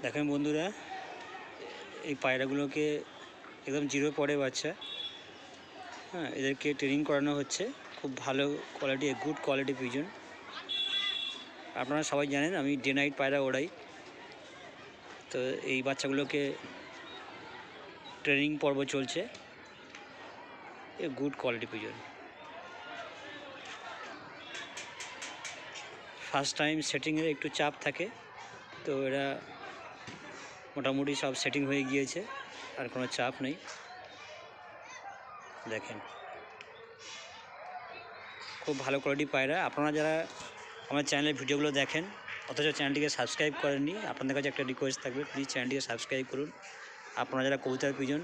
দেখেন বন্ধুরা, এই পায়রাগুলোকে একদম জিরো পড়ে বাচ্চা। হ্যাঁ, এদেরকে ট্রেনিং করানো হচ্ছে। খুব ভালো কোয়ালিটি, গুড কোয়ালিটি পিজন। আপনারা সবাই জানেন আমি ডে নাইট পায়রা ওড়াই। তো এই বাচ্চাগুলোকে ট্রেনিং পর্ব চলছে। A good quality pigeon. First time সেটিংয়ের একটু চাপ থাকে, তো এরা মোটামুটি সব সেটিং হয়ে গিয়েছে, আর কোনো চাপ নেই। দেখেন, খুব ভালো কোয়ালিটি পায়রা। আপনারা যারা আমার চ্যানেলের ভিডিওগুলো দেখেন অথচ চ্যানেলটিকে সাবস্ক্রাইব করেননি, আপনাদের কাছে একটা রিকোয়েস্ট থাকবে, প্লিজ চ্যানেলটিকে সাবস্ক্রাইব করুন। আপনারা যারা কবুতর পিজন,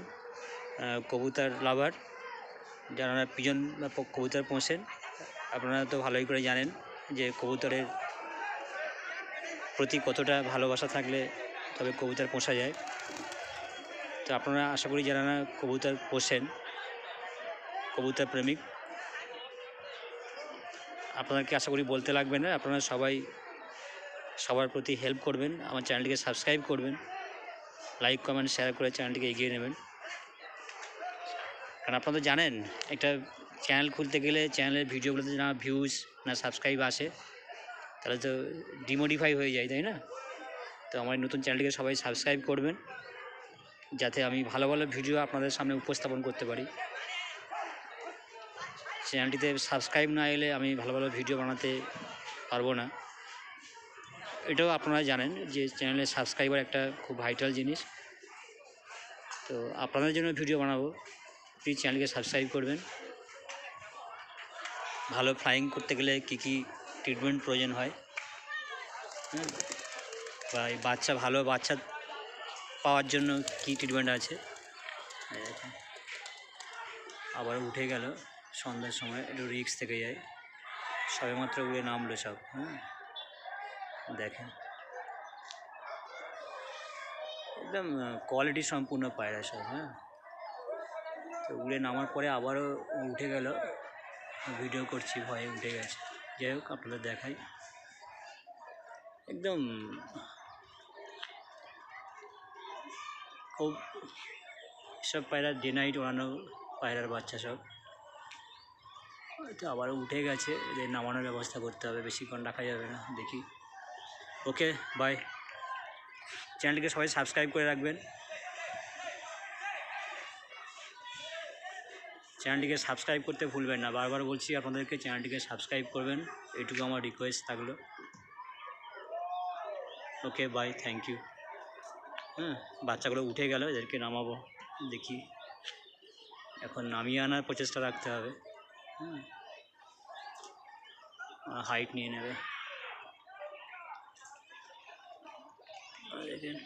কবুতর লাভার, যারা পিজন বা কবুতর পোষেন, আপনারা তো ভালোই করে জানেন যে কবুতরের প্রতি কতটা ভালোবাসা থাকলে তবে কবুতর পোষা যায়। তো আপনারা আশা করি যারা কবুতর পোষেন, কবুতর প্রেমিক, আপনাদেরকে আশা করি বলতে লাগবে না। আপনারা সবাই সবার প্রতি হেল্প করবেন, আমার চ্যানেলটিকে সাবস্ক্রাইব করবেন, লাইক কমেন্ট শেয়ার করে চ্যানেলটিকে এগিয়ে নেবেন। কারণ আপনারা তো জানেন একটা চ্যানেল খুলতে গেলে চ্যানেলের ভিডিওগুলোতে না ভিউজ না সাবস্ক্রাইব আসে, তাহলে তো ডিমোটিফাই হয়ে যায়, তাই না? তো আমার নতুন চ্যানেলটিকে সবাই সাবস্ক্রাইব করবেন, যাতে আমি ভালো ভালো ভিডিও আপনাদের সামনে উপস্থাপন করতে পারি। চ্যানেলটিতে সাবস্ক্রাইব না এলে আমি ভালো ভালো ভিডিও বানাতে পারবো না। এটাও আপনারা জানেন যে চ্যানেলের সাবস্ক্রাইবার একটা খুব ভাইটাল জিনিস। তো আপনাদের জন্য ভিডিও বানাবো, প্লিজ চ্যানেলকে সাবস্ক্রাইব করবেন। ভালো ফ্লাইং করতে গেলে কী কী ট্রিটমেন্ট প্রয়োজন হয়, বা এই ভালো বাচ্চা পাওয়ার জন্য কী ট্রিটমেন্ট আছে। আবার উঠে গেল সন্ধ্যার সময়, একটু রিস্ক থেকে যায়, সবেমাত্র উড়ে নামলো সব। দেখেন, একদম কোয়ালিটি সম্পূর্ণ পায়রা সব। তো উড়ে নামার পরে আবারও উঠে গেল, ভিডিও করছি ভয়ে উঠে গেছে। যাই হোক, আপনাদের দেখাই। একদম খুব সব পায়রা ডে নাইট ওড়ানো পায়রার বাচ্চা সব। তো আবারও উঠে গেছে, এদের নামানোর ব্যবস্থা করতে হবে, বেশিক্ষণ রাখা যাবে না। দেখি। ওকে, বাই। চ্যানেলটিকে সবাই সাবস্ক্রাইব করে রাখবেন, চ্যানেলটিকে সাবস্ক্রাইব করতে ভুলবেন না। বারবার বলছি আপনাদেরকে, চ্যানেলটিকে সাবস্ক্রাইব করবেন, এইটুকু আমার রিকোয়েস্ট থাকলো। ওকে, বাই, থ্যাংক ইউ। বাচ্চাগুলো উঠে গেল, এদেরকে নামাবো। দেখি, এখন নামিয়ে আনার প্রচেষ্টা রাখতে হবে। হাইট নিয়ে নেবে। দেখেন।